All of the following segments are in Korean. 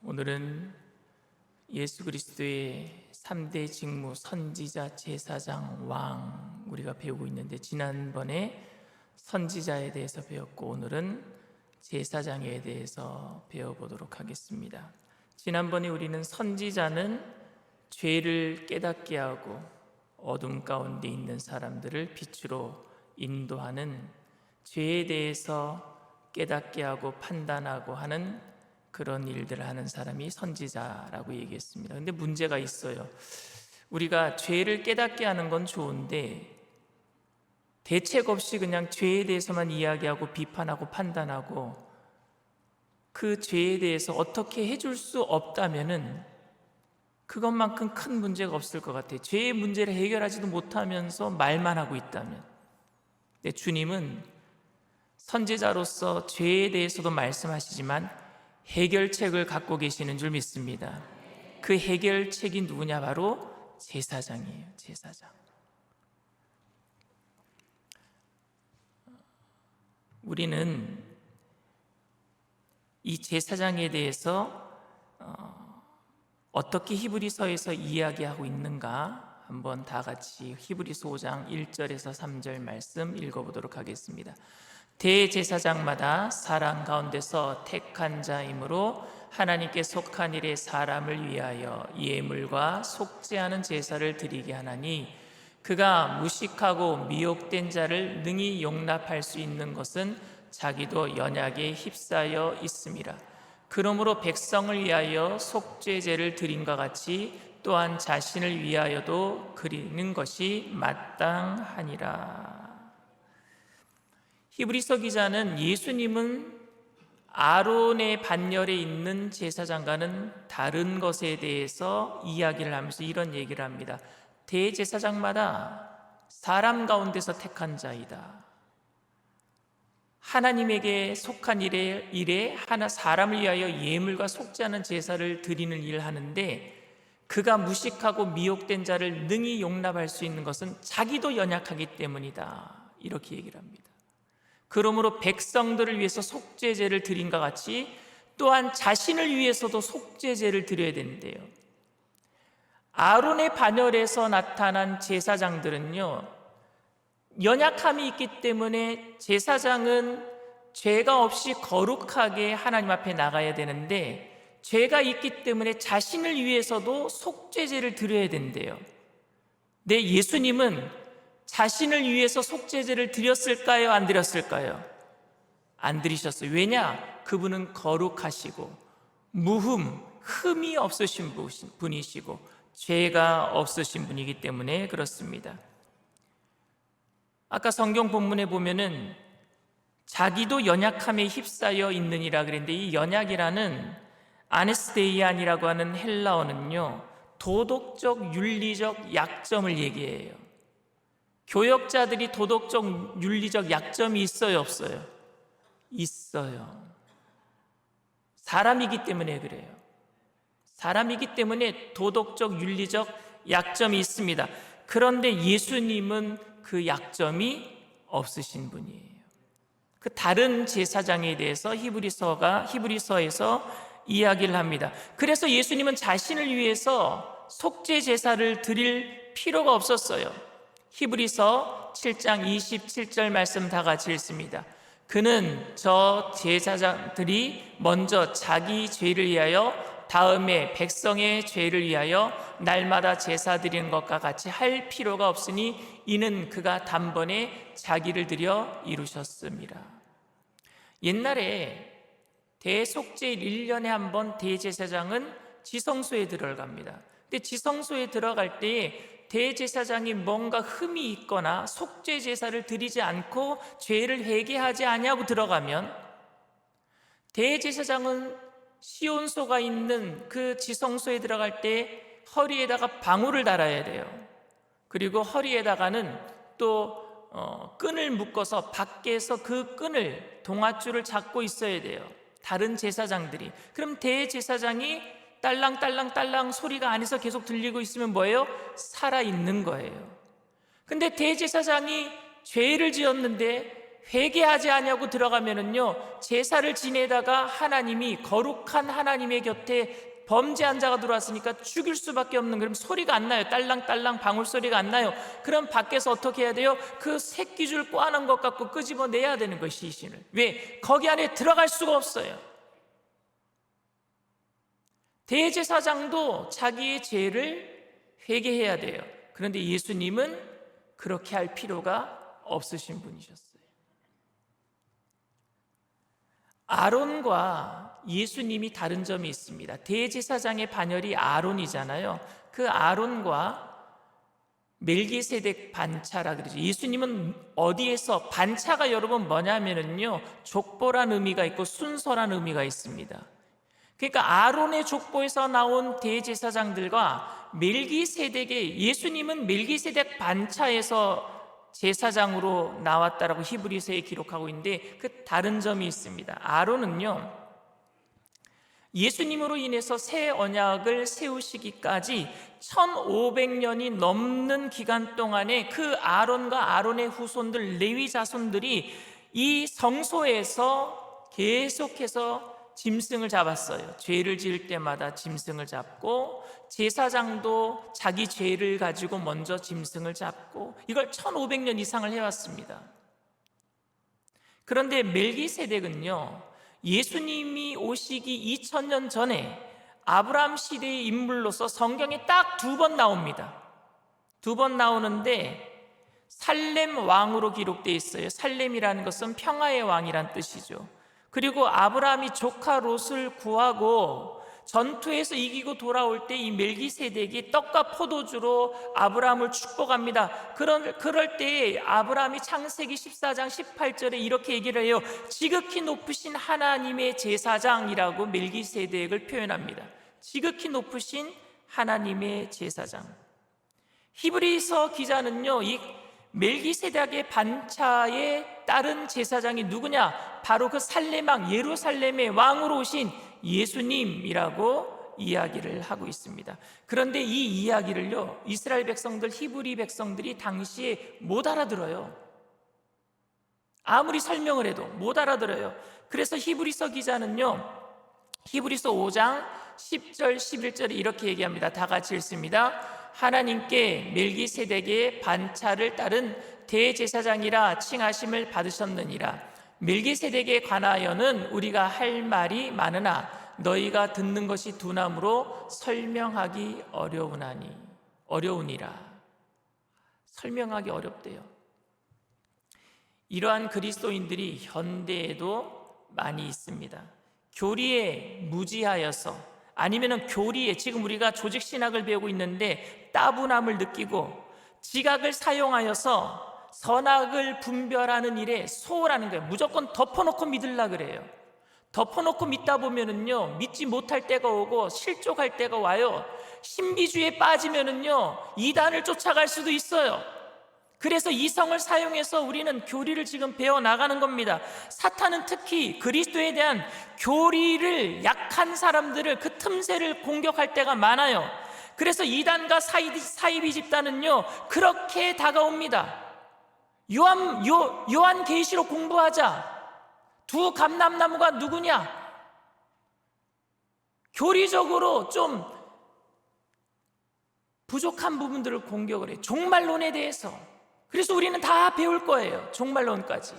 오늘은 예수 그리스도의 3대 직무 선지자, 제사장, 왕 우리가 배우고 있는데, 지난번에 선지자에 대해서 배웠고 오늘은 제사장에 대해서 배워보도록 하겠습니다. 지난번에 우리는 선지자는 죄를 깨닫게 하고 어둠 가운데 있는 사람들을 빛으로 인도하는, 죄에 대해서 깨닫게 하고 판단하고 하는 그런 일들을 하는 사람이 선지자라고 얘기했습니다. 근데 문제가 있어요. 우리가 죄를 깨닫게 하는 건 좋은데 대책 없이 그냥 죄에 대해서만 이야기하고 비판하고 판단하고 그 죄에 대해서 어떻게 해줄 수 없다면은 그것만큼 큰 문제가 없을 것 같아요. 죄의 문제를 해결하지도 못하면서 말만 하고 있다면. 근데 주님은 선지자로서 죄에 대해서도 말씀하시지만 해결책을 갖고 계시는 줄 믿습니다. 그 해결책이 누구냐? 바로 제사장이에요. 제사장. 우리는 이 제사장에 대해서 어떻게 히브리서에서 이야기하고 있는가 한번 다 같이 히브리서 5장 1절에서 3절 말씀 읽어보도록 하겠습니다. 대제사장마다 사람 가운데서 택한 자이므로 하나님께 속한 일에 사람을 위하여 예물과 속죄하는 제사를 드리게 하나니, 그가 무식하고 미혹된 자를 능히 용납할 수 있는 것은 자기도 연약에 휩싸여 있음이라. 그러므로 백성을 위하여 속죄제를 드림과 같이 또한 자신을 위하여도 드리는 것이 마땅하니라. 히브리서 기자는 예수님은 아론의 반열에 있는 제사장과는 다른 것에 대해서 이야기를 하면서 이런 얘기를 합니다. 대제사장마다 사람 가운데서 택한 자이다. 하나님에게 속한 일에 하나 사람을 위하여 예물과 속죄하는 제사를 드리는 일을 하는데, 그가 무식하고 미혹된 자를 능히 용납할 수 있는 것은 자기도 연약하기 때문이다. 이렇게 얘기를 합니다. 그러므로 백성들을 위해서 속죄제를 드림과 같이 또한 자신을 위해서도 속죄제를 드려야 된대요. 아론의 반열에서 나타난 제사장들은요, 연약함이 있기 때문에 제사장은 죄가 없이 거룩하게 하나님 앞에 나가야 되는데, 죄가 있기 때문에 자신을 위해서도 속죄제를 드려야 된대요. 네, 예수님은 자신을 위해서 속죄제를 드렸을까요? 안 드렸을까요? 안 드리셨어요. 왜냐? 그분은 거룩하시고 흠이 없으신 분이시고 죄가 없으신 분이기 때문에 그렇습니다. 아까 성경 본문에 보면은 자기도 연약함에 휩싸여 있느니라 그랬는데, 이 연약이라는 아네스테이안이라고 하는 헬라어는요, 도덕적 윤리적 약점을 얘기해요. 교역자들이 도덕적 윤리적 약점이 있어요, 없어요? 있어요. 사람이기 때문에 그래요. 사람이기 때문에 도덕적 윤리적 약점이 있습니다. 그런데 예수님은 그 약점이 없으신 분이에요. 그 다른 제사장에 대해서 히브리서에서 이야기를 합니다. 그래서 예수님은 자신을 위해서 속죄 제사를 드릴 필요가 없었어요. 히브리서 7장 27절 말씀 다 같이 읽습니다. 그는 저 제사장들이 먼저 자기 죄를 위하여 다음에 백성의 죄를 위하여 날마다 제사 드리는 것과 같이 할 필요가 없으니 이는 그가 단번에 자기를 드려 이루셨습니다. 옛날에 대속죄 1년에 한 번 대제사장은 지성소에 들어갑니다. 근데 지성소에 들어갈 때에 대제사장이 뭔가 흠이 있거나 속죄 제사를 드리지 않고 죄를 회개하지 아니하고 들어가면, 대제사장은 시온소가 있는 그 지성소에 들어갈 때 허리에다가 방울을 달아야 돼요. 그리고 허리에다가는 또 끈을 묶어서 밖에서 그 끈을, 동아줄을 잡고 있어야 돼요, 다른 제사장들이. 그럼 대제사장이 딸랑딸랑딸랑 소리가 안에서 계속 들리고 있으면 뭐예요? 살아있는 거예요. 근데 대제사장이 죄를 지었는데 회개하지 아니하고 들어가면은요, 제사를 지내다가 하나님이, 거룩한 하나님의 곁에 범죄한 자가 들어왔으니까 죽일 수밖에 없는, 그럼 소리가 안 나요. 딸랑딸랑 방울 소리가 안 나요. 그럼 밖에서 어떻게 해야 돼요? 그 새끼줄 꽈는 것 갖고 끄집어내야 되는 거예요, 시신을. 왜? 거기 안에 들어갈 수가 없어요. 대제사장도 자기의 죄를 회개해야 돼요. 그런데 예수님은 그렇게 할 필요가 없으신 분이셨어요. 아론과 예수님이 다른 점이 있습니다. 대제사장의 반열이 아론이잖아요. 그 아론과 멜기세덱 반차라 그러죠. 예수님은 어디에서, 반차가 여러분 뭐냐면은요, 족보란 의미가 있고 순서란 의미가 있습니다. 그러니까 아론의 족보에서 나온 대제사장들과 멜기세덱의, 예수님은 멜기세덱 반차에서 제사장으로 나왔다라고 히브리서에 기록하고 있는데, 그 다른 점이 있습니다. 아론은요, 예수님으로 인해서 새 언약을 세우시기까지 1500년이 넘는 기간 동안에 그 아론과 아론의 후손들, 레위 자손들이 이 성소에서 계속해서 짐승을 잡았어요. 죄를 지을 때마다 짐승을 잡고, 제사장도 자기 죄를 가지고 먼저 짐승을 잡고, 이걸 1500년 이상을 해왔습니다. 그런데 멜기세덱은요, 예수님이 오시기 2000년 전에 아브라함 시대의 인물로서 성경에 딱 2번 나옵니다. 2번 나오는데 살렘 왕으로 기록되어 있어요. 살렘이라는 것은 평화의 왕이란 뜻이죠. 그리고 아브라함이 조카 롯을 구하고 전투에서 이기고 돌아올 때 이 멜기세덱이 떡과 포도주로 아브라함을 축복합니다. 그럴 때 아브라함이 창세기 14장 18절에 이렇게 얘기를 해요. 지극히 높으신 하나님의 제사장이라고 멜기세덱을 표현합니다. 지극히 높으신 하나님의 제사장. 히브리서 기자는요, 이 멜기세덱의 반차에 따른 제사장이 누구냐? 바로 그 살렘 왕, 예루살렘의 왕으로 오신 예수님이라고 이야기를 하고 있습니다. 그런데 이 이야기를요, 이스라엘 백성들, 히브리 백성들이 당시에 못 알아들어요. 아무리 설명을 해도 못 알아들어요. 그래서 히브리서 기자는요, 히브리서 5장 10절 11절에 이렇게 얘기합니다. 다 같이 읽습니다. 하나님께 멜기세덱의 반차를 따른 대제사장이라 칭하심을 받으셨느니라. 멜기세덱에 관하여는 우리가 할 말이 많으나 너희가 듣는 것이 둔함으로 설명하기 어려우니라. 설명하기 어렵대요. 이러한 그리스도인들이 현대에도 많이 있습니다. 교리에 무지하여서, 아니면은 교리에, 지금 우리가 조직신학을 배우고 있는데 따분함을 느끼고 지각을 사용하여서 선악을 분별하는 일에 소홀하는 거예요. 무조건 덮어놓고 믿으려 그래요. 덮어놓고 믿다 보면은요, 믿지 못할 때가 오고 실족할 때가 와요. 신비주의에 빠지면은요, 이단을 쫓아갈 수도 있어요. 그래서 이성을 사용해서 우리는 교리를 지금 배워나가는 겁니다. 사탄은 특히 그리스도에 대한 교리를, 약한 사람들을, 그 틈새를 공격할 때가 많아요. 그래서 이단과 사이비 집단은요, 그렇게 다가옵니다. 요한 계시록 공부하자. 두 감람나무가 누구냐? 교리적으로 좀 부족한 부분들을 공격을 해요. 종말론에 대해서. 그래서 우리는 다 배울 거예요. 종말론까지.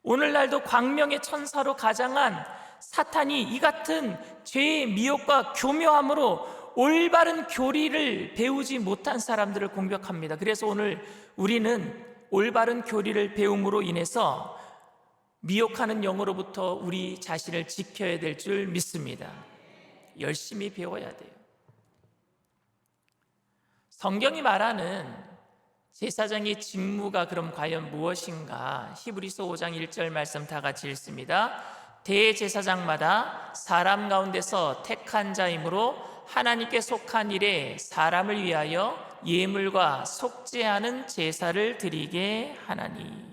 오늘날도 광명의 천사로 가장한 사탄이 이 같은 죄의 미혹과 교묘함으로 올바른 교리를 배우지 못한 사람들을 공격합니다. 그래서 오늘 우리는 올바른 교리를 배움으로 인해서 미혹하는 영으로부터 우리 자신을 지켜야 될 줄 믿습니다. 열심히 배워야 돼요. 성경이 말하는 제사장의 직무가 그럼 과연 무엇인가? 히브리서 5장 1절 말씀 다 같이 읽습니다. 대제사장마다 사람 가운데서 택한 자이므로 하나님께 속한 일에 사람을 위하여 예물과 속죄하는 제사를 드리게 하나니.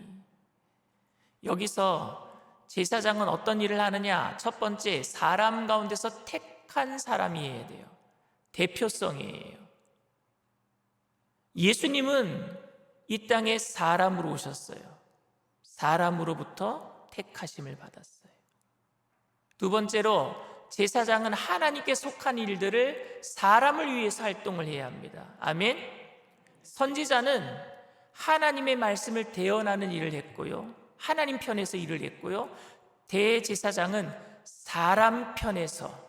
여기서 제사장은 어떤 일을 하느냐? 첫 번째, 사람 가운데서 택한 사람이어야 돼요. 대표성이에요. 예수님은 이 땅에 사람으로 오셨어요. 사람으로부터 택하심을 받았어요. 두 번째로 제사장은 하나님께 속한 일들을 사람을 위해서 활동을 해야 합니다. 아멘. 선지자는 하나님의 말씀을 대언하는 일을 했고요, 하나님 편에서 일을 했고요, 대제사장은 사람 편에서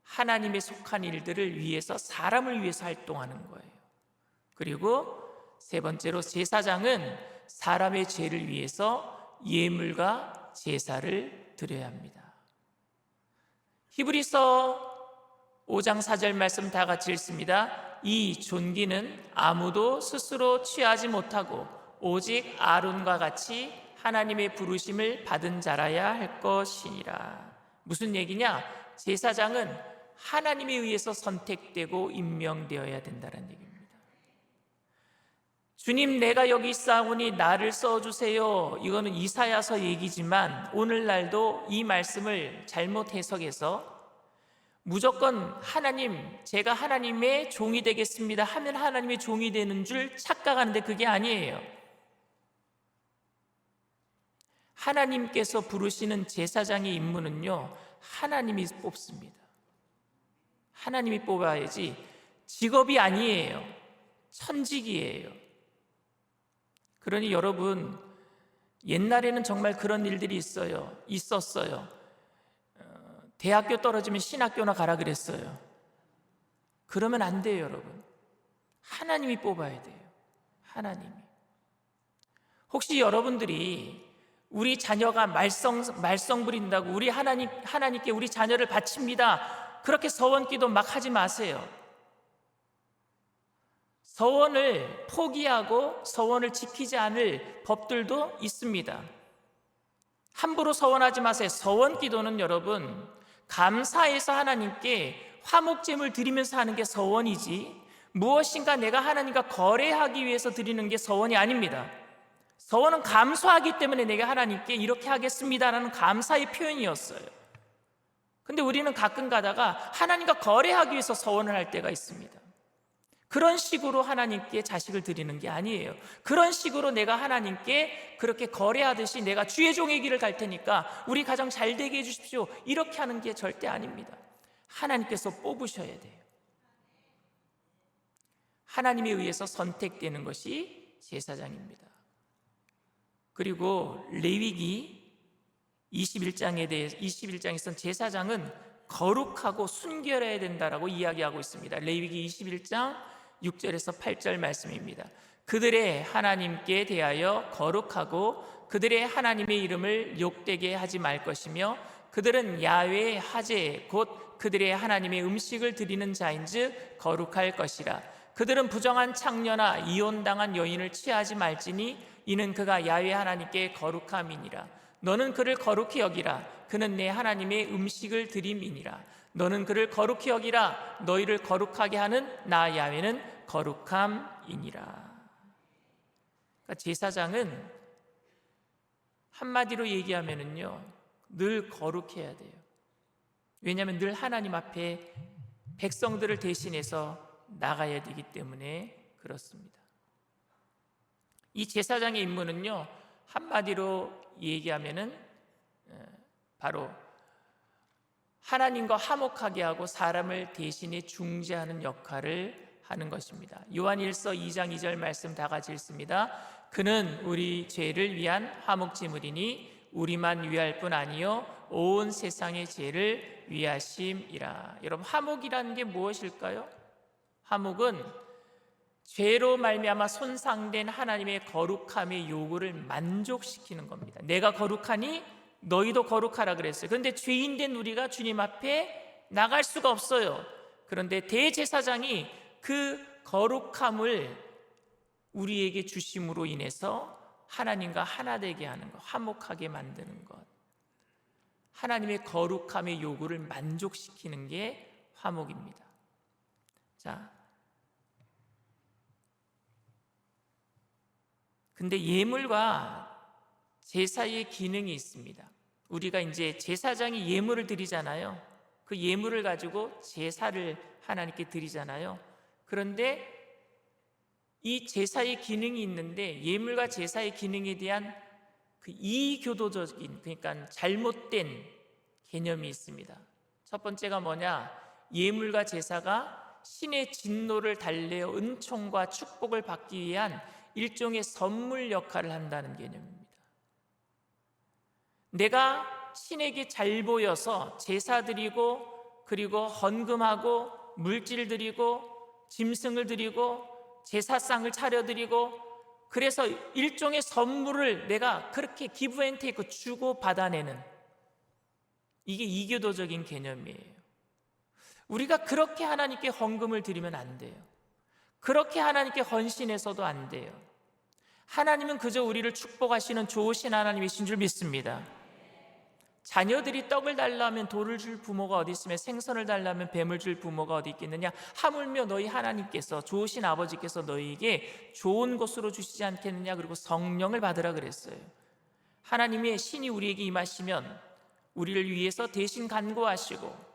하나님의 속한 일들을 위해서, 사람을 위해서 활동하는 거예요. 그리고 세 번째로 제사장은 사람의 죄를 위해서 예물과 제사를 드려야 합니다. 히브리서 5장 4절 말씀 다 같이 읽습니다. 이 존귀는 아무도 스스로 취하지 못하고 오직 아론과 같이 하나님의 부르심을 받은 자라야 할 것이니라. 무슨 얘기냐? 제사장은 하나님에 의해서 선택되고 임명되어야 된다는 얘기입니다. 주님, 내가 여기 있사오니 나를 써주세요. 이거는 이사야서 얘기지만 오늘날도 이 말씀을 잘못 해석해서 무조건 하나님, 제가 하나님의 종이 되겠습니다 하면 하나님의 종이 되는 줄 착각하는데 그게 아니에요. 하나님께서 부르시는 제사장의 임무는요, 하나님이 뽑습니다. 하나님이 뽑아야지 직업이 아니에요. 천직이에요. 그러니 여러분, 옛날에는 정말 그런 일들이 있었어요. 대학교 떨어지면 신학교나 가라 그랬어요. 그러면 안 돼요, 여러분. 하나님이 뽑아야 돼요. 하나님이. 혹시 여러분들이 우리 자녀가 말썽 부린다고 우리 하나님께 우리 자녀를 바칩니다, 그렇게 서원기도 막 하지 마세요. 서원을 포기하고 서원을 지키지 않을 법들도 있습니다. 함부로 서원하지 마세요. 서원기도는 여러분, 감사해서 하나님께 화목제물 드리면서 하는 게 서원이지, 무엇인가 내가 하나님과 거래하기 위해서 드리는 게 서원이 아닙니다. 서원은 감사하기 때문에 내가 하나님께 이렇게 하겠습니다라는 감사의 표현이었어요. 근데 우리는 가끔 가다가 하나님과 거래하기 위해서 서원을 할 때가 있습니다. 그런 식으로 하나님께 자식을 드리는 게 아니에요. 그런 식으로 내가 하나님께 그렇게 거래하듯이 내가 주의 종의 길을 갈 테니까 우리 가정 잘 되게 해주십시오, 이렇게 하는 게 절대 아닙니다. 하나님께서 뽑으셔야 돼요. 하나님에 의해서 선택되는 것이 제사장입니다. 그리고 레위기 21장에선 제사장은 거룩하고 순결해야 된다라고 이야기하고 있습니다. 레위기 21장 6절에서 8절 말씀입니다. 그들의 하나님께 대하여 거룩하고 그들의 하나님의 이름을 욕되게 하지 말 것이며 그들은 야훼의 하제 곧 그들의 하나님의 음식을 드리는 자인즉 거룩할 것이라. 그들은 부정한 창녀나 이혼당한 여인을 취하지 말지니 이는 그가 야훼 하나님께 거룩함이니라. 너는 그를 거룩히 여기라. 그는 내 하나님의 음식을 드림이니라. 너는 그를 거룩히 여기라. 너희를 거룩하게 하는 나 야훼는 거룩함이니라. 그러니까 제사장은 한마디로 얘기하면은요, 늘 거룩해야 돼요. 왜냐하면 늘 하나님 앞에 백성들을 대신해서 나가야 되기 때문에 그렇습니다. 이 제사장의 임무는요, 한마디로 얘기하면은 바로 하나님과 화목하게 하고 사람을 대신해 중재하는 역할을 하는 것입니다. 요한일서 2장 2절 말씀 다 같이 읽습니다. 그는 우리 죄를 위한 화목제물이니 우리만 위할 뿐 아니요 온 세상의 죄를 위하심이라. 여러분, 화목이라는 게 무엇일까요? 화목은 죄로 말미암아 손상된 하나님의 거룩함의 요구를 만족시키는 겁니다. 내가 거룩하니 너희도 거룩하라 그랬어요. 그런데 죄인된 우리가 주님 앞에 나갈 수가 없어요. 그런데 대제사장이 그 거룩함을 우리에게 주심으로 인해서 하나님과 하나 되게 하는 것, 화목하게 만드는 것, 하나님의 거룩함의 요구를 만족시키는 게 화목입니다. 자, 근데 예물과 제사의 기능이 있습니다. 우리가 이제 제사장이 예물을 드리잖아요. 그 예물을 가지고 제사를 하나님께 드리잖아요. 그런데 이 제사의 기능이 있는데 예물과 제사의 기능에 대한 그 이교도적인, 그러니까 잘못된 개념이 있습니다. 첫 번째가 뭐냐? 예물과 제사가 신의 진노를 달래어 은총과 축복을 받기 위한 일종의 선물 역할을 한다는 개념입니다. 내가 신에게 잘 보여서 제사 드리고, 그리고 헌금하고, 물질 드리고, 짐승을 드리고, 제사상을 차려드리고, 그래서 일종의 선물을 내가 그렇게 기브앤테이크 주고 받아내는, 이게 이교도적인 개념이에요. 우리가 그렇게 하나님께 헌금을 드리면 안 돼요. 그렇게 하나님께 헌신해서도 안 돼요. 하나님은 그저 우리를 축복하시는 좋으신 하나님이신 줄 믿습니다. 자녀들이 떡을 달라면 돌을 줄 부모가 어디 있으며 생선을 달라면 뱀을 줄 부모가 어디 있겠느냐? 하물며 너희 하나님께서, 좋으신 아버지께서 너희에게 좋은 것으로 주시지 않겠느냐? 그리고 성령을 받으라 그랬어요. 하나님의 신이 우리에게 임하시면 우리를 위해서 대신 간구하시고,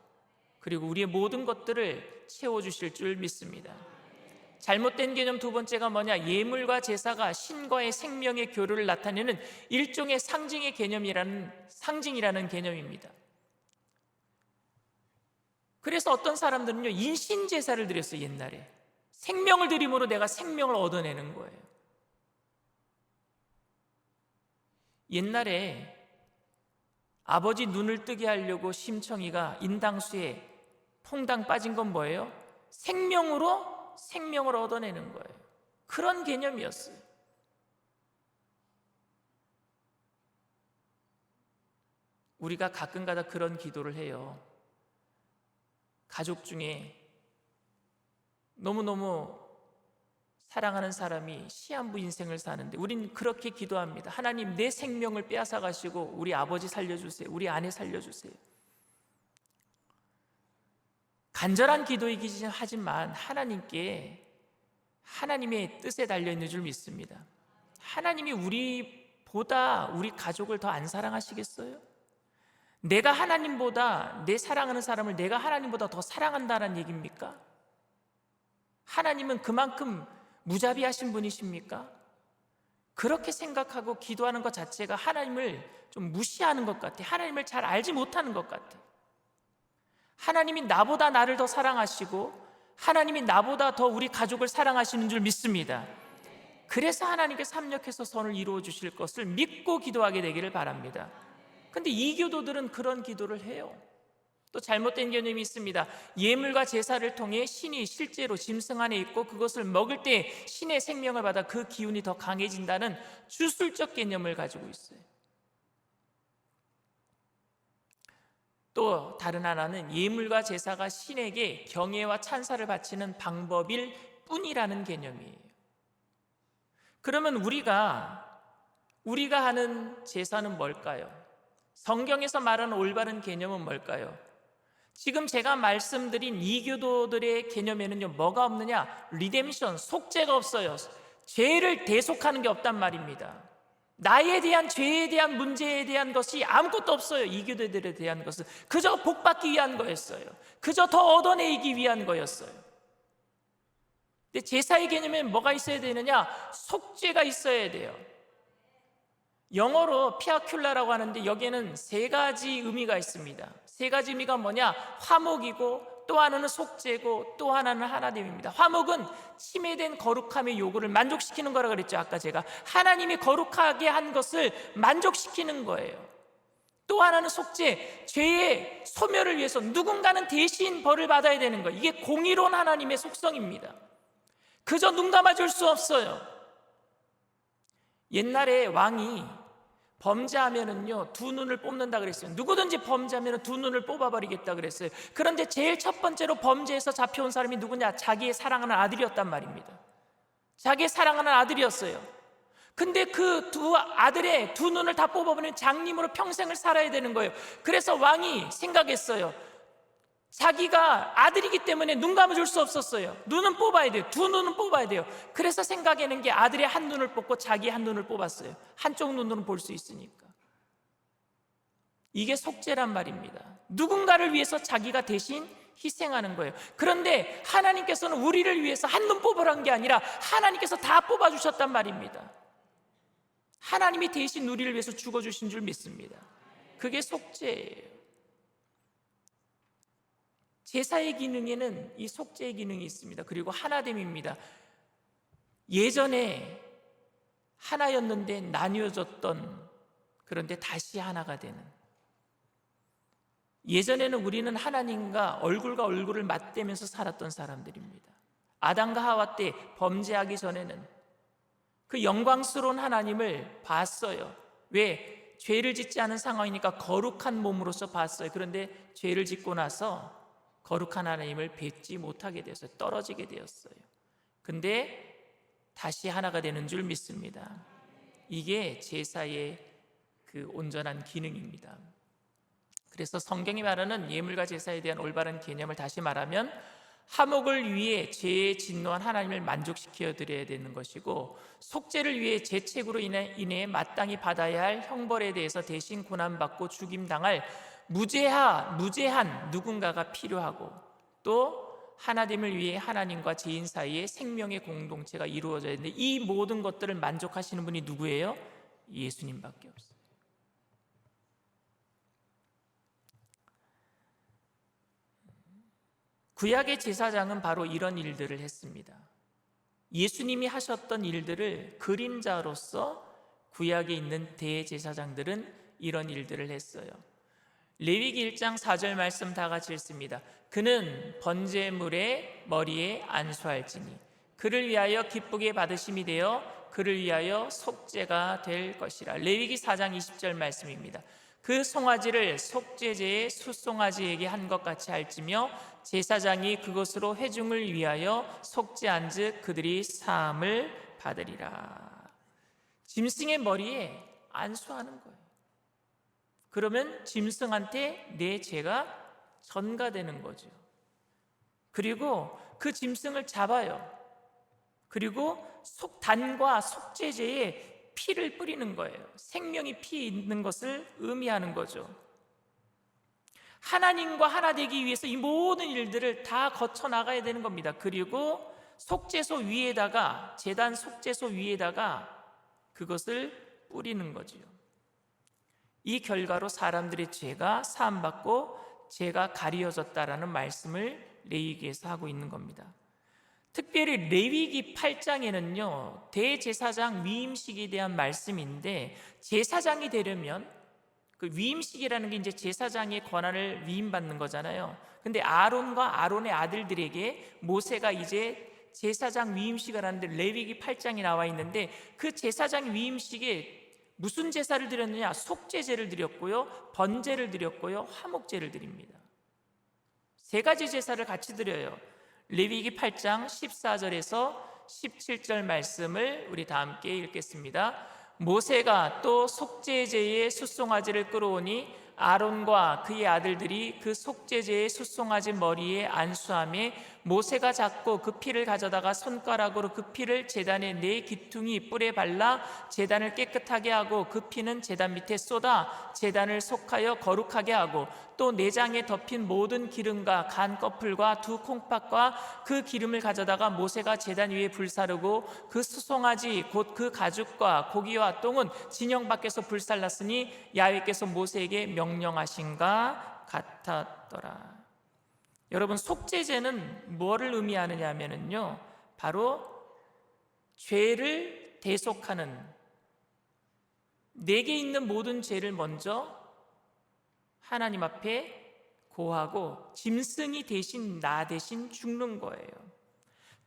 그리고 우리의 모든 것들을 채워주실 줄 믿습니다. 잘못된 개념 두 번째가 뭐냐? 예물과 제사가 신과의 생명의 교류를 나타내는 일종의 상징의 상징이라는 개념입니다. 그래서 어떤 사람들은요, 인신제사를 드렸어요. 옛날에 생명을 드림으로 내가 생명을 얻어내는 거예요. 옛날에 아버지 눈을 뜨게 하려고 심청이가 인당수에 퐁당 빠진 건 뭐예요? 생명으로 생명을 얻어내는 거예요. 그런 개념이었어요. 우리가 가끔가다 그런 기도를 해요. 가족 중에 너무너무 사랑하는 사람이 시한부 인생을 사는데 우린 그렇게 기도합니다. 하나님, 내 생명을 빼앗아 가시고 우리 아버지 살려주세요. 우리 아내 살려주세요. 간절한 기도이긴 하지만 하나님께, 하나님의 뜻에 달려있는 줄 믿습니다. 하나님이 우리보다 우리 가족을 더 안 사랑하시겠어요? 내가 하나님보다, 내 사랑하는 사람을 내가 하나님보다 더 사랑한다는 얘기입니까? 하나님은 그만큼 무자비하신 분이십니까? 그렇게 생각하고 기도하는 것 자체가 하나님을 좀 무시하는 것 같아요. 하나님을 잘 알지 못하는 것 같아요. 하나님이 나보다 나를 더 사랑하시고 하나님이 나보다 더 우리 가족을 사랑하시는 줄 믿습니다. 그래서 하나님께서 합력해서 선을 이루어 주실 것을 믿고 기도하게 되기를 바랍니다. 그런데 이교도들은 그런 기도를 해요. 또 잘못된 개념이 있습니다. 예물과 제사를 통해 신이 실제로 짐승 안에 있고 그것을 먹을 때 신의 생명을 받아 그 기운이 더 강해진다는 주술적 개념을 가지고 있어요. 또 다른 하나는 예물과 제사가 신에게 경애와 찬사를 바치는 방법일 뿐이라는 개념이에요. 그러면 우리가 하는 제사는 뭘까요? 성경에서 말하는 올바른 개념은 뭘까요? 지금 제가 말씀드린 이교도들의 개념에는요, 뭐가 없느냐? 리뎀션, 속죄가 없어요. 죄를 대속하는 게 없단 말입니다. 나에 대한, 죄에 대한 문제에 대한 것이 아무것도 없어요. 이교도들에 대한 것은 그저 복받기 위한 거였어요. 그저 더 얻어내기 위한 거였어요. 근데 제사의 개념에는 뭐가 있어야 되느냐? 속죄가 있어야 돼요. 영어로 피아큘라라고 하는데 여기에는 세 가지 의미가 있습니다. 세 가지 의미가 뭐냐? 화목이고, 또 하나는 속죄고, 또 하나는 하나됨입니다. 화목은 침해된 거룩함의 요구를 만족시키는 거라고 그랬죠. 아까 제가 하나님이 거룩하게 한 것을 만족시키는 거예요. 또 하나는 속죄, 죄의 소멸을 위해서 누군가는 대신 벌을 받아야 되는 거예요. 이게 공의로운 하나님의 속성입니다. 그저 눈 감아줄 수 없어요. 옛날에 왕이 범죄하면은요, 두 눈을 뽑는다 그랬어요. 누구든지 범죄하면 두 눈을 뽑아버리겠다 그랬어요. 그런데 제일 첫 번째로 범죄에서 잡혀온 사람이 누구냐? 자기의 사랑하는 아들이었단 말입니다. 자기의 사랑하는 아들이었어요. 근데 그 두 아들의 두 눈을 다 뽑아버리면 장님으로 평생을 살아야 되는 거예요. 그래서 왕이 생각했어요. 자기가 아들이기 때문에 눈 감아줄 수 없었어요. 눈은 뽑아야 돼요. 두 눈은 뽑아야 돼요. 그래서 생각해낸 게 아들의 한 눈을 뽑고 자기 한 눈을 뽑았어요. 한쪽 눈으로는 볼 수 있으니까. 이게 속죄란 말입니다. 누군가를 위해서 자기가 대신 희생하는 거예요. 그런데 하나님께서는 우리를 위해서 한 눈 뽑으라는 게 아니라 하나님께서 다 뽑아주셨단 말입니다. 하나님이 대신 우리를 위해서 죽어주신 줄 믿습니다. 그게 속죄예요. 제사의 기능에는 이 속죄의 기능이 있습니다. 그리고 하나됨입니다. 예전에 하나였는데 나뉘어졌던, 그런데 다시 하나가 되는. 예전에는 우리는 하나님과 얼굴을 맞대면서 살았던 사람들입니다. 아담과 하와 때 범죄하기 전에는 그 영광스러운 하나님을 봤어요. 왜? 죄를 짓지 않은 상황이니까 거룩한 몸으로서 봤어요. 그런데 죄를 짓고 나서 거룩한 하나님을 뵙지 못하게 되었어요. 떨어지게 되었어요. 근데 다시 하나가 되는 줄 믿습니다. 이게 제사의 그 온전한 기능입니다. 그래서 성경이 말하는 예물과 제사에 대한 올바른 개념을 다시 말하면, 화목을 위해 죄에 진노한 하나님을 만족시켜 드려야 되는 것이고, 속죄를 위해 죄책으로 인해 마땅히 받아야 할 형벌에 대해서 대신 고난받고 죽임당할 무죄한 누군가가 필요하고, 또 하나됨을 위해 하나님과 죄인 사이에 생명의 공동체가 이루어져야 되는데, 이 모든 것들을 만족하시는 분이 누구예요? 예수님밖에 없어요. 구약의 제사장은 바로 이런 일들을 했습니다. 예수님이 하셨던 일들을 그림자로서 구약에 있는 대제사장들은 이런 일들을 했어요. 레위기 1장 4절 말씀 다 같이 읽습니다. 그는 번제물의 머리에 안수할지니 그를 위하여 기쁘게 받으심이 되어 그를 위하여 속죄가 될 것이라. 레위기 4장 20절 말씀입니다. 그 송아지를 속죄제의 숫송아지에게 한 것 같이 할지며 제사장이 그것으로 회중을 위하여 속죄한즉 그들이 사함을 받으리라. 짐승의 머리에 안수하는 거예요. 그러면 짐승한테 내 죄가 전가되는 거죠. 그리고 그 짐승을 잡아요. 그리고 단과 속죄제에 피를 뿌리는 거예요. 생명이 피 있는 것을 의미하는 거죠. 하나님과 하나 되기 위해서 이 모든 일들을 다 거쳐 나가야 되는 겁니다. 그리고 속죄소 위에다가, 제단 속죄소 위에다가 그것을 뿌리는 거지요. 이 결과로 사람들의 죄가 사함받고 죄가 가리워졌다라는 말씀을 레위기에서 하고 있는 겁니다. 특별히 레위기 8장에는요 대제사장 위임식에 대한 말씀인데, 제사장이 되려면 그 위임식이라는 게 이제 제사장의 권한을 위임받는 거잖아요. 근데 아론과 아론의 아들들에게 모세가 이제 제사장 위임식을 하는데, 레위기 8장이 나와 있는데, 그 제사장 위임식에 무슨 제사를 드렸느냐? 속죄제를 드렸고요, 번제를 드렸고요, 화목제를 드립니다. 세 가지 제사를 같이 드려요. 레위기 8장 14절에서 17절 말씀을 우리 다 함께 읽겠습니다. 모세가 또 속죄제의 숫송아지를 끌어오니 아론과 그의 아들들이 그 속죄제의 숫송아지 머리에 안수하며, 모세가 잡고 그 피를 가져다가 손가락으로 그 피를 제단의 네 기퉁이 뿔에 발라 제단을 깨끗하게 하고, 그 피는 제단 밑에 쏟아 제단을 속하여 거룩하게 하고, 또 내장에 덮인 모든 기름과 간 꺼풀과 두 콩팥과 그 기름을 가져다가 모세가 제단 위에 불사르고, 그 수송아지 곧 그 가죽과 고기와 똥은 진영 밖에서 불살랐으니 야훼께서 모세에게 명령하신가 같았더라. 여러분, 속죄제는 뭐를 의미하느냐 하면요, 바로 죄를 대속하는, 내게 있는 모든 죄를 먼저 하나님 앞에 고하고 짐승이 대신, 나 대신 죽는 거예요.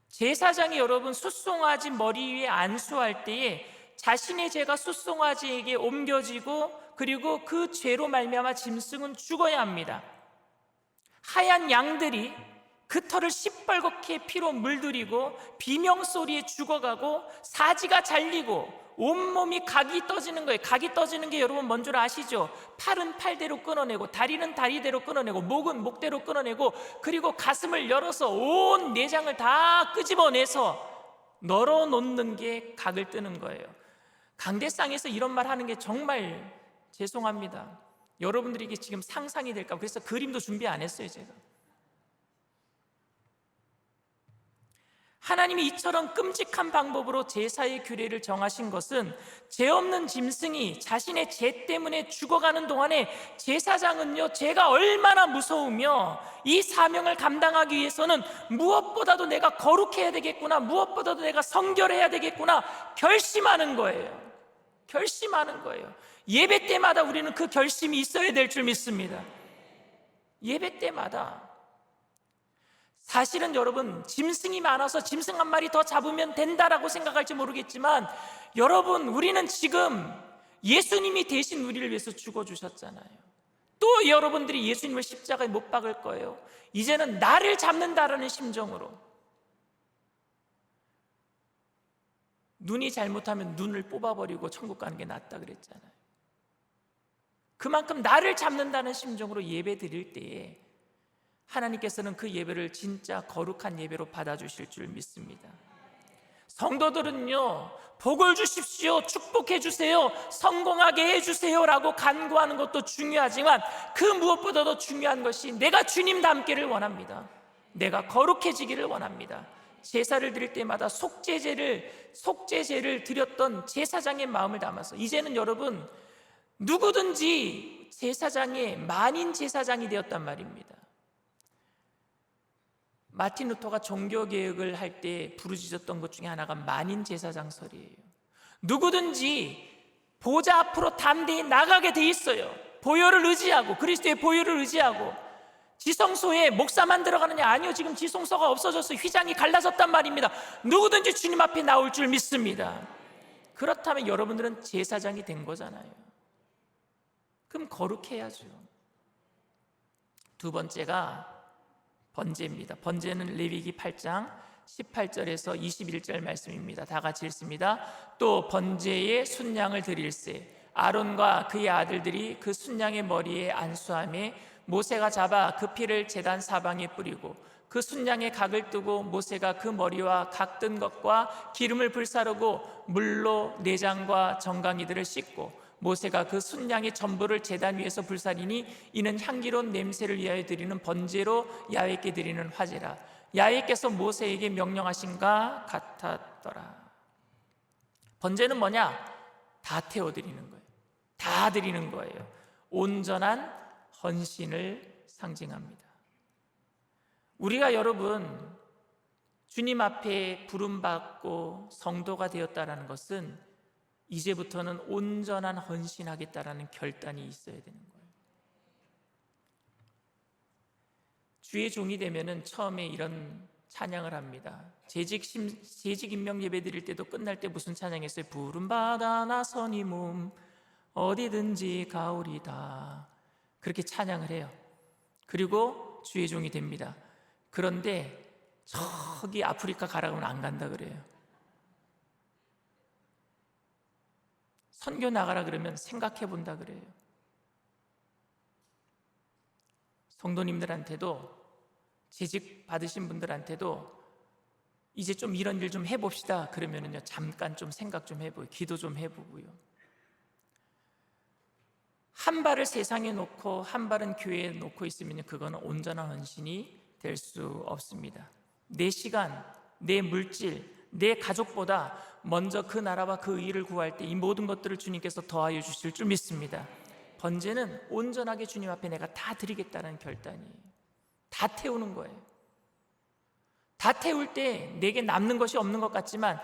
제사장이 여러분 숫송아지 머리 위에 안수할 때에 자신의 죄가 숫송아지에게 옮겨지고, 그리고 그 죄로 말미암아 짐승은 죽어야 합니다. 하얀 양들이 그 털을 시뻘겋게 피로 물들이고 비명소리에 죽어가고 사지가 잘리고 온몸이 각이 떠지는 거예요. 각이 떠지는 게 여러분 뭔 줄 아시죠? 팔은 팔대로 끊어내고, 다리는 다리대로 끊어내고, 목은 목대로 끊어내고, 그리고 가슴을 열어서 온 내장을 다 끄집어내서 널어놓는 게 각을 뜨는 거예요. 강대상에서 이런 말 하는 게 정말 죄송합니다. 여러분들에게 지금 상상이 될까, 그래서 그림도 준비 안 했어요 제가. 하나님이 이처럼 끔찍한 방법으로 제사의 규례를 정하신 것은 죄 없는 짐승이 자신의 죄 때문에 죽어가는 동안에 제사장은요, 죄가 얼마나 무서우며 이 사명을 감당하기 위해서는 무엇보다도 내가 거룩해야 되겠구나, 무엇보다도 내가 성결해야 되겠구나 결심하는 거예요. 결심하는 거예요. 예배 때마다 우리는 그 결심이 있어야 될 줄 믿습니다. 예배 때마다. 사실은 여러분, 짐승이 많아서 짐승 한 마리 더 잡으면 된다라고 생각할지 모르겠지만, 여러분, 우리는 지금 예수님이 대신 우리를 위해서 죽어주셨잖아요. 또 여러분들이 예수님을 십자가에 못 박을 거예요. 이제는 나를 잡는다라는 심정으로. 눈이 잘못하면 눈을 뽑아버리고 천국 가는 게 낫다 그랬잖아요. 그만큼 나를 잡는다는 심정으로 예배 드릴 때에 하나님께서는 그 예배를 진짜 거룩한 예배로 받아주실 줄 믿습니다. 성도들은요, 복을 주십시오, 축복해 주세요, 성공하게 해주세요 라고 간구하는 것도 중요하지만 그 무엇보다도 중요한 것이 내가 주님 닮기를 원합니다. 내가 거룩해지기를 원합니다. 제사를 드릴 때마다 속죄제를 드렸던 제사장의 마음을 담아서 이제는 여러분, 누구든지 제사장의 만인 제사장이 되었단 말입니다. 마틴 루터가 종교개혁을 할 때 부르짖었던 것 중에 하나가 만인 제사장설이에요. 누구든지 보좌 앞으로 담대히 나가게 돼 있어요. 보혈을 의지하고, 그리스도의 보혈을 의지하고. 지성소에 목사만 들어가느냐? 아니요, 지금 지성소가 없어져서 휘장이 갈라졌단 말입니다. 누구든지 주님 앞에 나올 줄 믿습니다. 그렇다면 여러분들은 제사장이 된 거잖아요. 그럼 거룩해야죠. 두 번째가 번제입니다. 번제는 레위기 8장 18절에서 21절 말씀입니다. 다 같이 읽습니다. 또 번제에 순양을 드릴세 아론과 그의 아들들이 그 순양의 머리에 안수하며 모세가 잡아 그 피를 제단 사방에 뿌리고 그 순양의 각을 뜨고 모세가 그 머리와 각 뜬 것과 기름을 불사르고 물로 내장과 정강이들을 씻고 모세가 그 순양의 전부를 제단 위에서 불사리니 이는 향기로운 냄새를 위하여 드리는 번제로 야훼께 드리는 화제라. 야훼께서 모세에게 명령하신가 같았더라. 번제는 뭐냐? 다 태워드리는 거예요. 다 드리는 거예요. 온전한 헌신을 상징합니다. 우리가 여러분 주님 앞에 부름받고 성도가 되었다는 것은 이제부터는 온전한 헌신하겠다라는 결단이 있어야 되는 거예요. 주의 종이 되면은 처음에 이런 찬양을 합니다. 재직 임명 예배 드릴 때도 끝날 때 무슨 찬양했어요? 부름받아 나선 이 몸 어디든지 가오리다. 그렇게 찬양을 해요. 그리고 주의 종이 됩니다. 그런데 저기 아프리카 가라고 하면 안 간다 그래요. 선교 나가라 그러면 생각해 본다 그래요. 성도님들한테도, 재직 받으신 분들한테도 이제 좀 이런 일 좀 해봅시다 그러면은요, 잠깐 좀 생각 좀 해보고 기도 좀 해보고요. 한 발을 세상에 놓고 한 발은 교회에 놓고 있으면 그거는 온전한 헌신이 될 수 없습니다. 내 시간, 내 물질, 내 가족보다 먼저 그 나라와 그 의를 구할 때 이 모든 것들을 주님께서 더하여 주실 줄 믿습니다. 번제는 온전하게 주님 앞에 내가 다 드리겠다는 결단이에요. 다 태우는 거예요. 다 태울 때 내게 남는 것이 없는 것 같지만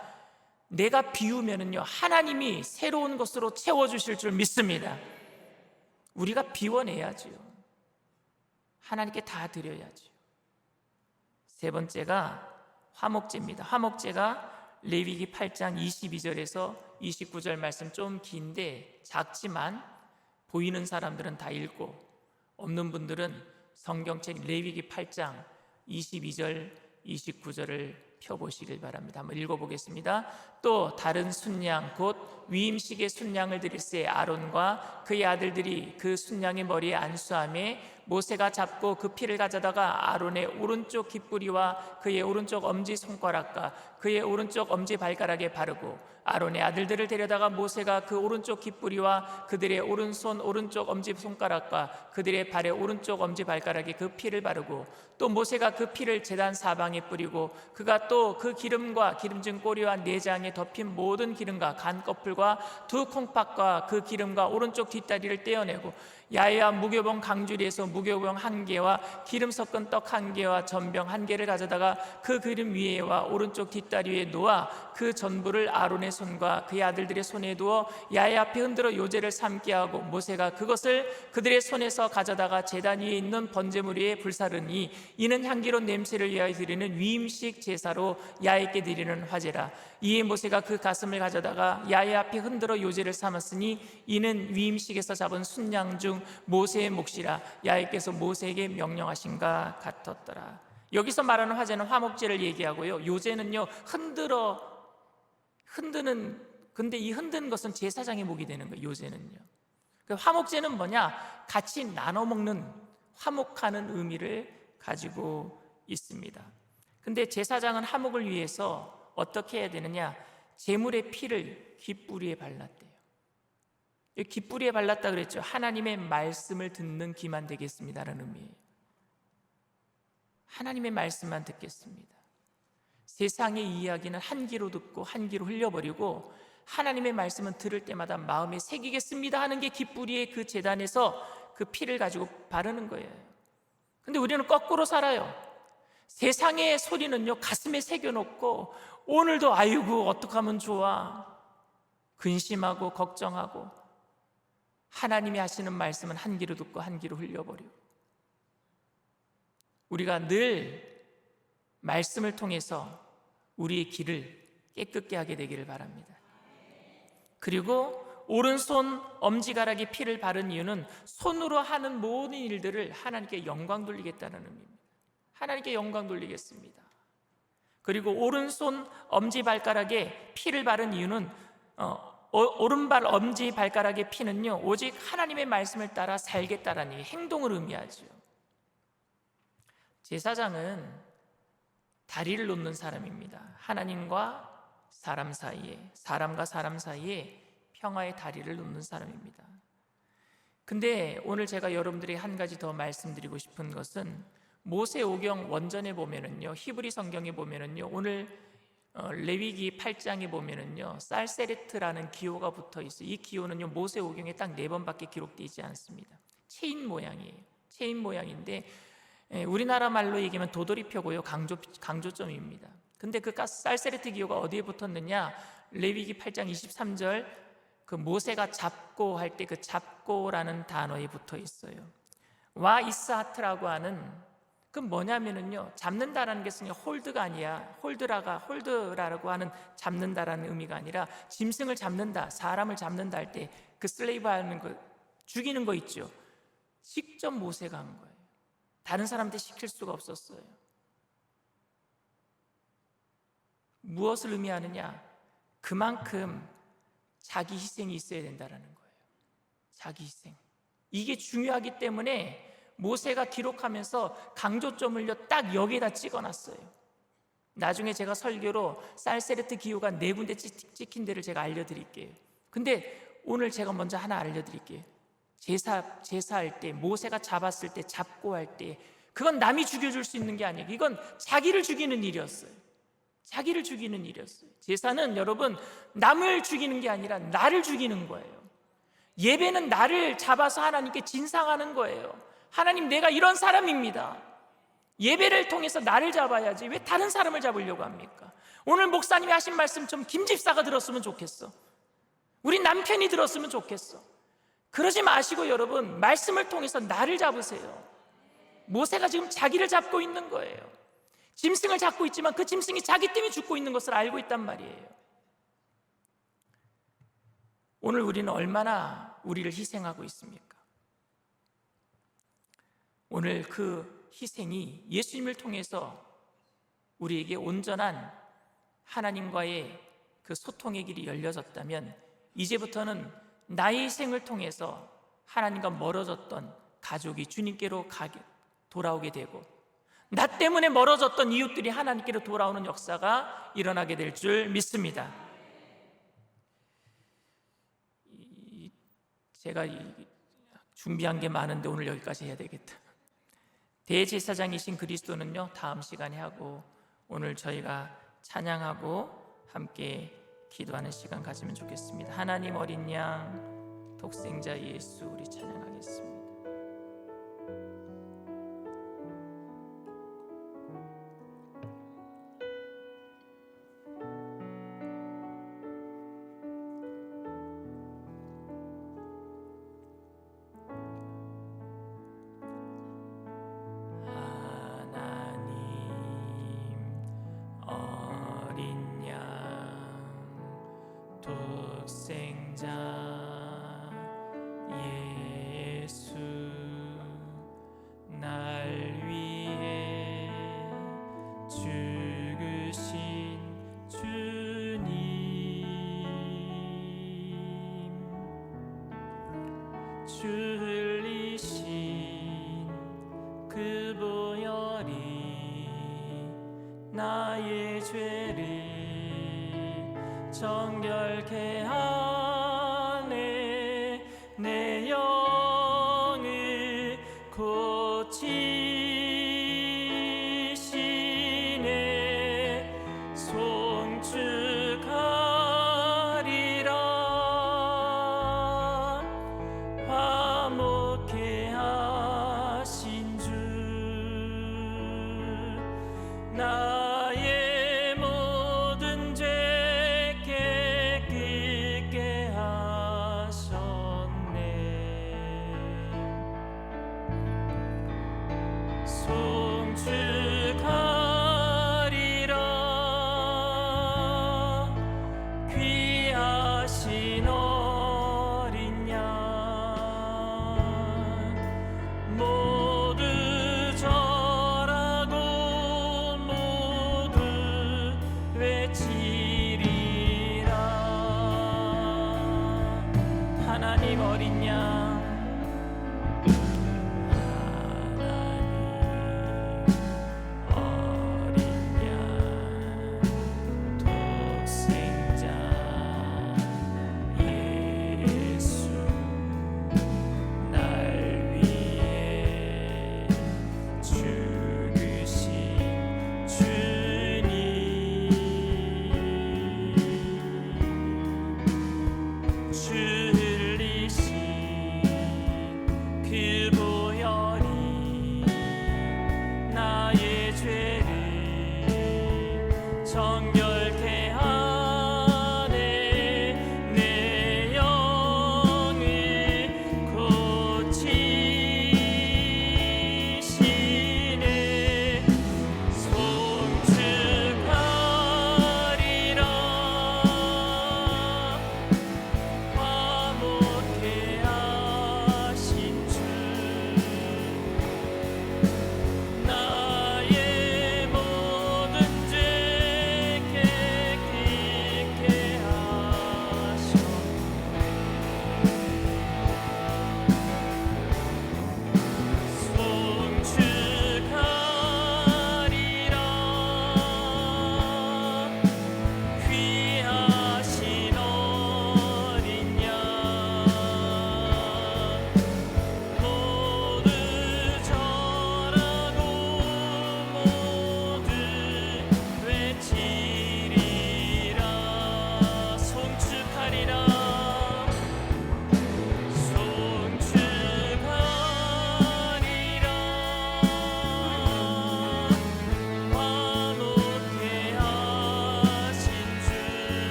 내가 비우면은요, 하나님이 새로운 것으로 채워주실 줄 믿습니다. 우리가 비워내야지요. 하나님께 다 드려야지요. 세 번째가 화목제입니다. 화목제가 레위기 8장 22절에서 29절 말씀 좀 긴데 작지만 보이는 사람들은 다 읽고 없는 분들은 성경책 레위기 8장 22절 29절을 펴보시길 바랍니다. 한번 읽어보겠습니다. 또 다른 순양 곧 위임식의 순양을 드릴새 아론과 그의 아들들이 그 순양의 머리에 안수하며 모세가 잡고 그 피를 가져다가 아론의 오른쪽 깃뿌리와 그의 오른쪽 엄지 손가락과 그의 오른쪽 엄지 발가락에 바르고 아론의 아들들을 데려다가 모세가 그 오른쪽 깃뿌리와 그들의 오른손 오른쪽 엄지 손가락과 그들의 발의 오른쪽 엄지 발가락에 그 피를 바르고 또 모세가 그 피를 제단 사방에 뿌리고 그가 또 그 기름과 기름진 꼬리와 내장에 덮인 모든 기름과 간 거풀과 두 콩팥과 그 기름과 오른쪽 뒷다리를 떼어내고 야외와 무교병 강주리에서 무교병 한 개와 기름 섞은 떡 한 개와 전병 한 개를 가져다가 그 기름 위에와 오른쪽 뒷다리 위에 놓아 그 전부를 아론의 손과 그의 아들들의 손에 두어 야외 앞에 흔들어 요제를 삼게 하고 모세가 그것을 그들의 손에서 가져다가 제단 위에 있는 번제물 위에 불사르니 이는 향기로운 냄새를 위하여 드리는 위임식 제사로 야훼께 드리는 화제라. 이에 모세가 그 가슴을 가져다가 야훼 앞에 흔들어 요제를 삼았으니 이는 위임식에서 잡은 순양 중 모세의 몫이라 야훼께서 모세에게 명령하신가 같았더라. 여기서 말하는 화제는 화목제를 얘기하고요, 요제는요 흔드는, 근데 이 흔드는 것은 제사장의 몫이 되는 거예요. 요제는요. 화목제는 뭐냐? 같이 나눠 먹는, 화목하는 의미를 가지고 있습니다. 근데 제사장은 화목을 위해서 어떻게 해야 되느냐? 제물의 피를 깃뿌리에 발랐대요. 깃뿌리에 발랐다 그랬죠. 하나님의 말씀을 듣는 귀만 되겠습니다라는 의미예요. 하나님의 말씀만 듣겠습니다. 세상의 이야기는 한 귀로 듣고 한 귀로 흘려버리고 하나님의 말씀은 들을 때마다 마음에 새기겠습니다 하는 게 깃뿌리의 그 제단에서 그 피를 가지고 바르는 거예요. 근데 우리는 거꾸로 살아요. 세상의 소리는요 가슴에 새겨놓고 오늘도 아이고 어떡하면 좋아 근심하고 걱정하고, 하나님이 하시는 말씀은 한 귀로 듣고 한 귀로 흘려버리고, 우리가 늘 말씀을 통해서 우리의 길을 깨끗게 하게 되기를 바랍니다. 그리고 오른손 엄지가락에 피를 바른 이유는 손으로 하는 모든 일들을 하나님께 영광 돌리겠다는 의미입니다. 하나님께 영광 돌리겠습니다. 그리고 오른손 엄지발가락에 피를 바른 이유는 오른발 엄지발가락의 피는요 오직 하나님의 말씀을 따라 살겠다라는 행동을 의미하죠. 제사장은 다리를 놓는 사람입니다. 하나님과 사람 사이에, 사람과 사람 사이에 평화의 다리를 놓는 사람입니다. 근데 오늘 제가 여러분들이 한 가지 더 말씀드리고 싶은 것은 모세오경 원전에 보면은요, 히브리 성경에 보면은요, 오늘 레위기 8장에 보면은요, 쌀세레트라는 기호가 붙어 있어요. 이 기호는요, 모세오경에 딱 4번밖에 기록되지 않습니다. 체인 모양이에요. 체인 모양인데 우리나라 말로 얘기하면 도돌이표고요, 강조점입니다. 근데 그 쌀세레트 기호가 어디에 붙었느냐? 레위기 8장 23절 그 모세가 잡고 할 때 그 잡고라는 단어에 붙어 있어요. 와 이스하트라고 하는 그 뭐냐면은요, 잡는다라는 것은 홀드가 아니야. 홀드라고 하는 잡는다라는 의미가 아니라 짐승을 잡는다, 사람을 잡는다 할 때 그 슬레이브 하는 거, 죽이는 거 있죠. 직접 모세가 한 거예요. 다른 사람한테 시킬 수가 없었어요. 무엇을 의미하느냐? 그만큼 자기 희생이 있어야 된다는 거예요. 자기 희생. 이게 중요하기 때문에 모세가 기록하면서 강조점을 딱 여기에다 찍어놨어요. 나중에 제가 설교로 쌀세레트 기호가 4군데 찍힌 데를 제가 알려드릴게요. 근데 오늘 제가 먼저 하나 알려드릴게요. 제사할 때, 모세가 잡았을 때, 잡고 할 때, 그건 남이 죽여줄 수 있는 게 아니에요. 이건 자기를 죽이는 일이었어요. 자기를 죽이는 일이었어요. 제사는 여러분 남을 죽이는 게 아니라 나를 죽이는 거예요. 예배는 나를 잡아서 하나님께 진상하는 거예요. 하나님, 내가 이런 사람입니다. 예배를 통해서 나를 잡아야지 왜 다른 사람을 잡으려고 합니까? 오늘 목사님이 하신 말씀 좀 김집사가 들었으면 좋겠어. 우리 남편이 들었으면 좋겠어. 그러지 마시고 여러분, 말씀을 통해서 나를 잡으세요. 모세가 지금 자기를 잡고 있는 거예요. 짐승을 잡고 있지만 그 짐승이 자기 때문에 죽고 있는 것을 알고 있단 말이에요. 오늘 우리는 얼마나 우리를 희생하고 있습니까? 오늘 그 희생이 예수님을 통해서 우리에게 온전한 하나님과의 그 소통의 길이 열려졌다면 이제부터는 나의 생을 통해서 하나님과 멀어졌던 가족이 주님께로 돌아오게 되고, 나 때문에 멀어졌던 이웃들이 하나님께로 돌아오는 역사가 일어나게 될 줄 믿습니다. 제가 준비한 게 많은데 오늘 여기까지 해야 되겠다. 대제사장이신 그리스도는요, 다음 시간에 하고, 오늘 저희가 찬양하고 함께 기도하는 시간 가지면 좋겠습니다. 하나님 어린 양 독생자 예수, 우리 찬양하겠습니다. 독생자 예수, 날 위해 죽으신 주님, 주 흘리신 그 보혈이 나의 죄를 정결케 하네. 내 영을 고치시네. 송축하리라. 화목케 하신 주, 나의 모든 죄 깨끗게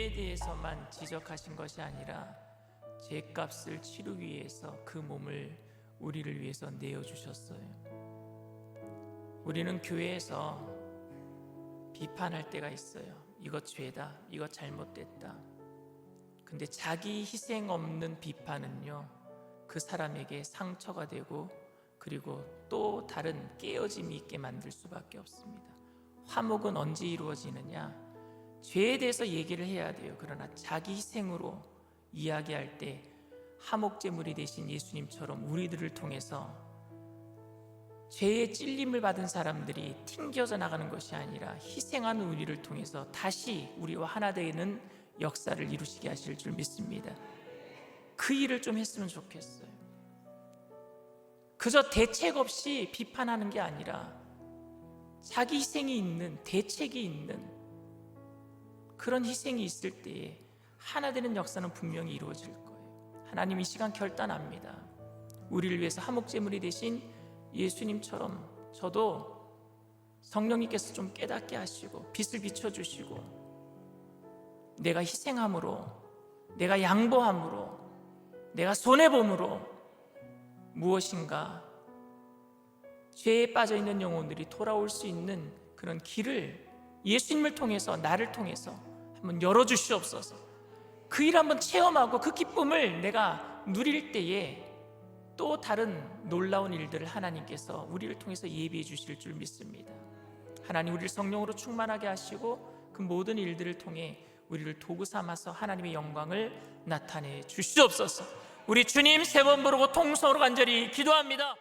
죄에 대해서만 지적하신 것이 아니라 죄값을 치르기 위해서 그 몸을 우리를 위해서 내어주셨어요. 우리는 교회에서 비판할 때가 있어요. 이거 죄다, 이거 잘못됐다. 근데 자기 희생 없는 비판은요, 그 사람에게 상처가 되고 그리고 또 다른 깨어짐이 있게 만들 수밖에 없습니다. 화목은 언제 이루어지느냐? 죄에 대해서 얘기를 해야 돼요. 그러나 자기 희생으로 이야기할 때 화목제물이 되신 예수님처럼 우리들을 통해서 죄의 찔림을 받은 사람들이 튕겨져 나가는 것이 아니라 희생한 우리를 통해서 다시 우리와 하나 되는 역사를 이루시게 하실 줄 믿습니다. 그 일을 좀 했으면 좋겠어요. 그저 대책 없이 비판하는 게 아니라 자기 희생이 있는, 대책이 있는 그런 희생이 있을 때에 하나 되는 역사는 분명히 이루어질 거예요. 하나님 이 시간 결단합니다. 우리를 위해서 화목제물이 되신 예수님처럼 저도 성령님께서 좀 깨닫게 하시고 빛을 비춰주시고 내가 희생함으로, 내가 양보함으로, 내가 손해봄으로 무엇인가 죄에 빠져있는 영혼들이 돌아올 수 있는 그런 길을 예수님을 통해서, 나를 통해서 한번 열어주시옵소서. 그 일 한번 체험하고 그 기쁨을 내가 누릴 때에 또 다른 놀라운 일들을 하나님께서 우리를 통해서 예비해 주실 줄 믿습니다. 하나님, 우리를 성령으로 충만하게 하시고 그 모든 일들을 통해 우리를 도구 삼아서 하나님의 영광을 나타내 주시옵소서. 우리 주님 세 번 부르고 통성으로 간절히 기도합니다.